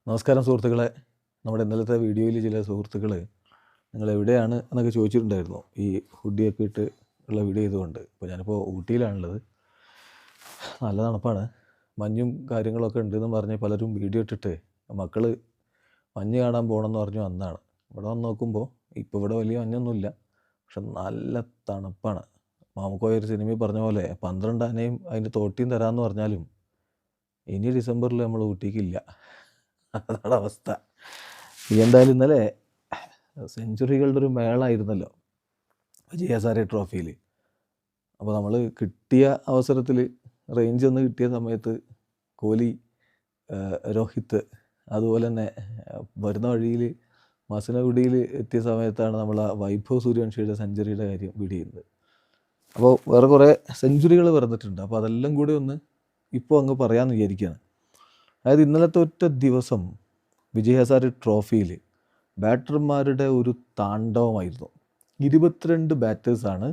നമസ്കാരം സുഹൃത്തുക്കളെ. നമ്മുടെ ഇന്നലത്തെ വീഡിയോയിൽ ചില സുഹൃത്തുക്കൾ നിങ്ങൾ എവിടെയാണ് എന്നൊക്കെ ചോദിച്ചിട്ടുണ്ടായിരുന്നു, ഈ ഹുഡിയൊക്കെ ഇട്ട് ഉള്ള വീഡിയോ ചെയ്തുകൊണ്ട്. അപ്പോൾ ഞാനിപ്പോൾ ഊട്ടിയിലാണുള്ളത്. നല്ല തണുപ്പാണ്, മഞ്ഞും കാര്യങ്ങളൊക്കെ ഉണ്ടെന്ന് പറഞ്ഞ് പലരും വീഡിയോ ഇട്ടിട്ട് മക്കൾ മഞ്ഞ് കാണാൻ പോകണമെന്ന് പറഞ്ഞു വന്നതാണ്. ഇവിടെ വന്ന് നോക്കുമ്പോൾ ഇപ്പോൾ ഇവിടെ വലിയ മഞ്ഞൊന്നുമില്ല, പക്ഷെ നല്ല തണുപ്പാണ്. മാമുക്കോയ ഒരു സിനിമയിൽ പറഞ്ഞ പോലെ 12 ആനയും അതിൻ്റെ തോട്ടിയും തരാമെന്ന് പറഞ്ഞാലും ഇനി ഡിസംബറിൽ നമ്മൾ ഊട്ടിക്കില്ല. അതാണ് അവസ്ഥ. എന്തായാലും ഇന്നലെ സെഞ്ചുറികളുടെ ഒരു മേളായിരുന്നല്ലോ വിജയ് ഹസാരെ ട്രോഫിയിൽ. അപ്പോൾ നമ്മൾ കിട്ടിയ അവസരത്തിൽ റേഞ്ച് ഒന്ന് കിട്ടിയ സമയത്ത് കോഹ്ലി, രോഹിത്, അതുപോലെ തന്നെ വരുന്ന വഴിയിൽ മസനഗുഡിയിൽ എത്തിയ സമയത്താണ് നമ്മൾ ആ വൈഭവ് സൂര്യവംശിയുടെ സെഞ്ചുറിയുടെ കാര്യം വീഡിയോ ചെയ്യുന്നത്. അപ്പോൾ വേറെ കുറേ സെഞ്ചുറികൾ പറഞ്ഞിട്ടുണ്ട്. അപ്പോൾ അതെല്ലാം കൂടി ഒന്ന് ഇപ്പോൾ അങ്ങ് പറയാമെന്ന് വിചാരിക്കുകയാണ്. അതായത് ഇന്നലത്തെ ഒറ്റ ദിവസം വിജയ് ഹസാരെ ട്രോഫിയിൽ ബാറ്റർമാരുടെ ഒരു താണ്ഡവമായിരുന്നു. 22 ബാറ്റേഴ്സാണ്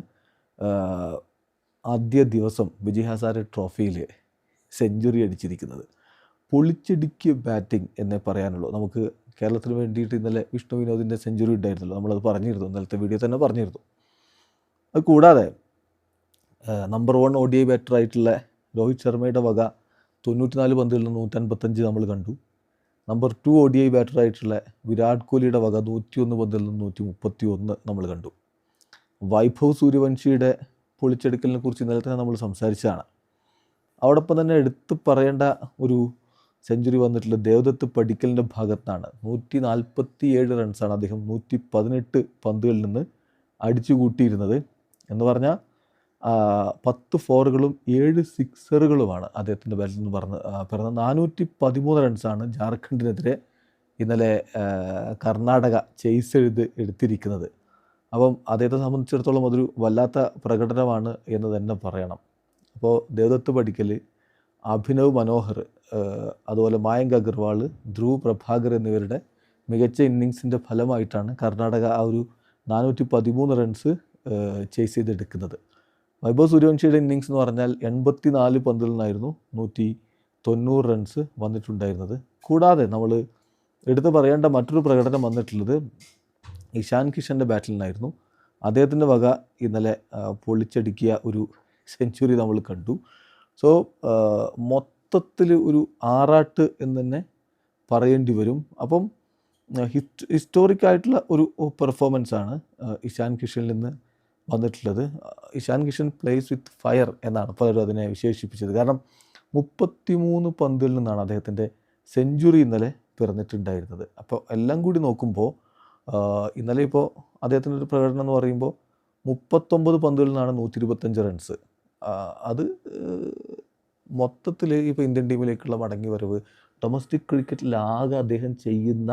ആദ്യ ദിവസം വിജയ് ഹസാരെ ട്രോഫിയിൽ സെഞ്ചുറി അടിച്ചിരിക്കുന്നത്. പൊളിച്ചടുക്കിയ ബാറ്റിംഗ് എന്നേ പറയാനുള്ളൂ. നമുക്ക് കേരളത്തിന് വേണ്ടിയിട്ട് ഇന്നലെ വിഷ്ണു വിനോദിൻ്റെ സെഞ്ചുറി ഉണ്ടായിരുന്നല്ലോ, നമ്മളത് പറഞ്ഞിരുന്നു, ഇന്നലത്തെ വീഡിയോ തന്നെ പറഞ്ഞിരുന്നു. അത് കൂടാതെ നമ്പർ 1 ODI ബാറ്ററായിട്ടുള്ള രോഹിത് ശർമ്മയുടെ വക 94 പന്തുകളിൽ നിന്ന് 155 നമ്മൾ കണ്ടു. നമ്പർ 2 ODI ബാറ്ററായിട്ടുള്ള വിരാട് കോഹ്ലിയുടെ വക 101 പന്തിൽ നിന്ന് 131 നമ്മൾ കണ്ടു. വൈഭവ് സൂര്യവംശിയുടെ പൊളിച്ചെടുക്കലിനെ കുറിച്ച് ഇന്നലെ തന്നെ നമ്മൾ സംസാരിച്ചതാണ്. അതോടൊപ്പം തന്നെ എടുത്തു പറയേണ്ട ഒരു സെഞ്ചുറി വന്നിട്ടുള്ള ദേവദത്ത് പടിക്കലിൻ്റെ ഭാഗത്താണ്. 147 റൺസാണ് അദ്ദേഹം 118 പന്തുകളിൽ നിന്ന് അടിച്ചു കൂട്ടിയിരുന്നത്. എന്ന് പറഞ്ഞാൽ 10 ഫോറുകളും 7 സിക്സറുകളുമാണ് അദ്ദേഹത്തിൻ്റെ ബാറ്റിൽ നിന്ന് പറഞ്ഞ 413 റൺസാണ് ജാർഖണ്ഡിനെതിരെ ഇന്നലെ കർണാടക ചേസ് എടുത്തിരിക്കുന്നത്. അപ്പം അദ്ദേഹത്തെ സംബന്ധിച്ചിടത്തോളം അതൊരു വല്ലാത്ത പ്രകടനമാണ് എന്ന് തന്നെ പറയണം. അപ്പോൾ ദേവദത്ത് പടിക്കൽ, അഭിനവ് മനോഹർ, അതുപോലെ മായങ്ക് അഗർവാൾ, ധ്രുവ് പ്രഭാകർ എന്നിവരുടെ മികച്ച ഇന്നിങ്സിൻ്റെ ഫലമായിട്ടാണ് കർണാടക ആ ഒരു 413 റൺസ് ചേസ് ചെയ്തെടുക്കുന്നത്. വൈഭവ് സൂര്യവംശിയുടെ ഇന്നിങ്സ് എന്ന് പറഞ്ഞാൽ 84 പന്തിൽ നിന്നായിരുന്നു 190 റൺസ് വന്നിട്ടുണ്ടായിരുന്നത്. കൂടാതെ നമ്മൾ എടുത്തു പറയേണ്ട മറ്റൊരു പ്രകടനം വന്നിട്ടുള്ളത് ഇഷാൻ കിഷൻ്റെ ബാറ്റിൽ നിന്നായിരുന്നു. അദ്ദേഹത്തിൻ്റെ വക ഇന്നലെ പൊളിച്ചടുക്കിയ ഒരു സെഞ്ചുറി നമ്മൾ കണ്ടു. സോ മൊത്തത്തിൽ ഒരു ആറാട്ട് എന്ന് തന്നെ പറയേണ്ടി വരും. അപ്പം ഹിസ്റ്റോറിക്കായിട്ടുള്ള ഒരു പെർഫോമൻസാണ് ഇഷാൻ കിഷനിൽ നിന്ന് വന്നിട്ടുള്ളത്. ഇഷാൻ കിഷൻ പ്ലേസ് വിത്ത് ഫയർ എന്നാണ് പലരും അതിനെ വിശേഷിപ്പിച്ചത്. കാരണം 33 പന്തിൽ നിന്നാണ് അദ്ദേഹത്തിൻ്റെ സെഞ്ചുറി ഇന്നലെ പിറന്നിട്ടുണ്ടായിരുന്നത്. അപ്പോൾ എല്ലാം കൂടി നോക്കുമ്പോൾ ഇന്നലെ ഇപ്പോൾ അദ്ദേഹത്തിൻ്റെ ഒരു പ്രകടനം എന്ന് പറയുമ്പോൾ 39 പന്തുകളിൽ നിന്നാണ് 125 റൺസ്. അത് മൊത്തത്തിൽ ഇപ്പോൾ ഇന്ത്യൻ ടീമിലേക്കുള്ള മടങ്ങി വരവ്, ഡൊമസ്റ്റിക് ക്രിക്കറ്റിലാകെ അദ്ദേഹം ചെയ്യുന്ന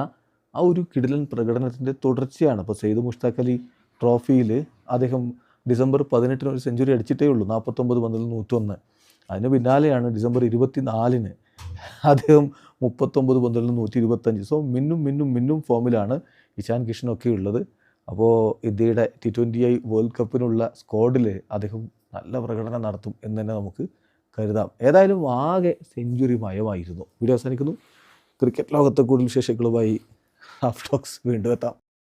ആ ഒരു കിടിലൻ പ്രകടനത്തിൻ്റെ തുടർച്ചയാണ്. ഇപ്പോൾ സെയ്ദ് മുഷ്താഖ് അലി ട്രോഫിയിൽ അദ്ദേഹം ഡിസംബർ 18 ഒരു സെഞ്ചുറി അടിച്ചിട്ടേ ഉള്ളൂ, 49 പന്തിൽ 101. അതിന് പിന്നാലെയാണ് ഡിസംബർ 24 അദ്ദേഹം 39 പന്തിൽ 125. സോ മിന്നും ഫോമിലാണ് ഇഷാൻ കിഷനൊക്കെ ഉള്ളത്. അപ്പോൾ ഇന്ത്യയുടെ T20I വേൾഡ് കപ്പിനുള്ള സ്ക്വാഡിൽ അദ്ദേഹം നല്ല പ്രകടനം നടത്തും എന്ന് തന്നെ നമുക്ക് കരുതാം. ഏതായാലും ആകെ സെഞ്ചുറി മയമായിരുന്നു. വീഡിയോ അവസാനിക്കുന്നു. ക്രിക്കറ്റ് ലോകത്തെ കൂടുതൽ വിശേഷങ്ങളുമായി ഹാഫ് ടോക്സ് വീണ്ടും എത്താം.